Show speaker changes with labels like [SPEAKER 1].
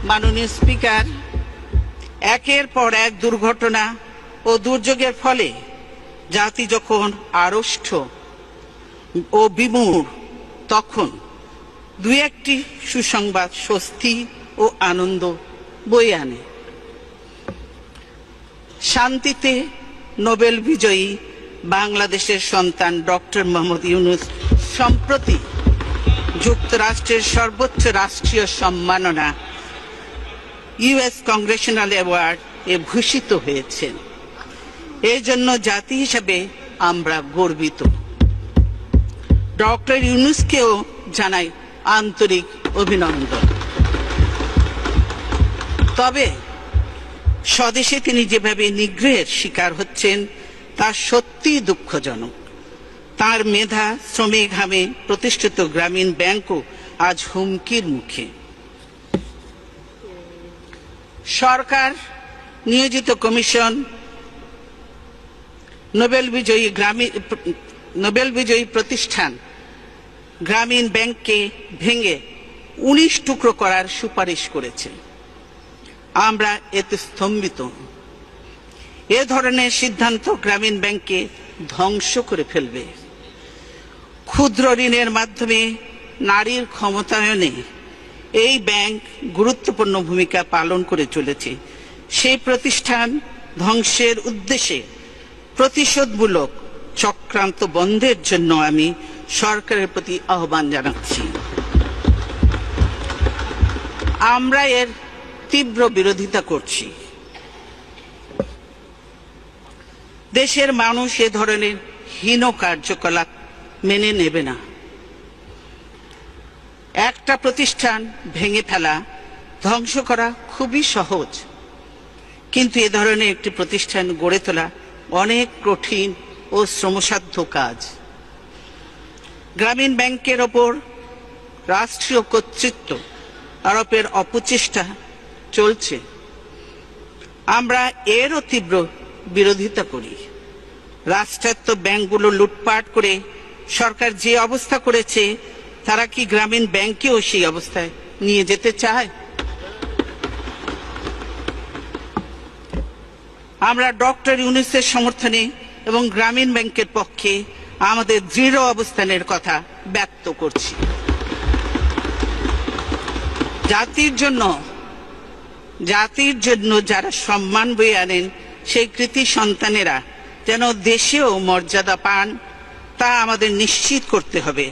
[SPEAKER 1] মাননীয় স্পিকার, একের পর এক দুর্ঘটনা ও দুর্যোগের ফলে জাতি যখন আড়ষ্ট ও বিমূঢ়, তখন দুই একটি সুসংবাদ স্বস্তি ও আনন্দ বয়ে আনে। শান্তিতে নোবেল বিজয়ী বাংলাদেশের সন্তান ডক্টর মোহাম্মদ ইউনূস সম্প্রতি যুক্তরাষ্ট্রের সর্বোচ্চ রাষ্ট্রীয় সম্মাননা ইউএস কংগ্রেশনাল অ্যাওয়ার্ড এ ভূষিত হয়েছেন। এর জন্য জাতি হিসাবে আমরা গর্বিত। ডক্টর ইউনূসকেও জানাই আন্তরিক অভিনন্দন। তবে স্বদেশে তিনি যেভাবে নিগ্রহের শিকার হচ্ছেন তা সত্যিই দুঃখজনক। তার মেধা, শ্রমে ঘামে প্রতিষ্ঠিত গ্রামীণ ব্যাংকও আজ হুমকির মুখে। সরকার নিয়োজিত কমিশন নোবেল বিজয়ী প্রতিষ্ঠান গ্রামীণ ব্যাংককে ভেঙে 19 টুকরো করার সুপারিশ করেছে। আমরা এতে স্তম্ভিত। এ ধরনের সিদ্ধান্ত গ্রামীণ ব্যাংককে ধ্বংস করে ফেলবে। ক্ষুদ্র ঋণের মাধ্যমে নারীর ক্ষমতায়নে এই ব্যাংক গুরুত্বপূর্ণ ভূমিকা পালন করে চলেছে। সেই প্রতিষ্ঠান ধ্বংসের উদ্দেশ্যে প্রতিশোধমূলক চক্রান্ত বন্ধের জন্য আমি সরকারের প্রতি আহ্বান জানাচ্ছি। আমরা এর তীব্র বিরোধিতা করছি। দেশের মানুষ এ ধরনের হীন কার্যকলাপ মেনে নেবে না। একটা প্রতিষ্ঠান ভেঙে ফেলা, ধ্বংস করা খুবই সহজ, কিন্তু এ ধরনের একটি প্রতিষ্ঠান গড়ে তোলা অনেক কঠিন ও শ্রমসাধ্য কাজ। গ্রামীণ ব্যাংকের ওপর রাষ্ট্রীয় কর্তৃত্ব আরোপের অপচেষ্টা চলছে। আমরা এরও তীব্র বিরোধিতা করি। রাষ্ট্রায়ত্ত ব্যাংকগুলো লুটপাট করে সরকার যে অবস্থা করেছে, তারা কি গ্রামীণ ব্যাংকেও সেই অবস্থায় নিয়ে যেতে চায়? আমরা ডক্টর ইউনূসের সমর্থনে এবং গ্রামীণ ব্যাংকের পক্ষে আমাদের দৃঢ় অবস্থানের কথা ব্যক্ত করছি। জাতির জন্য যারা সম্মান বয়ে আনেন, সেই কৃতি সন্তানেরা যেন দেশেও মর্যাদা পান, তা আমাদের নিশ্চিত করতে হবে।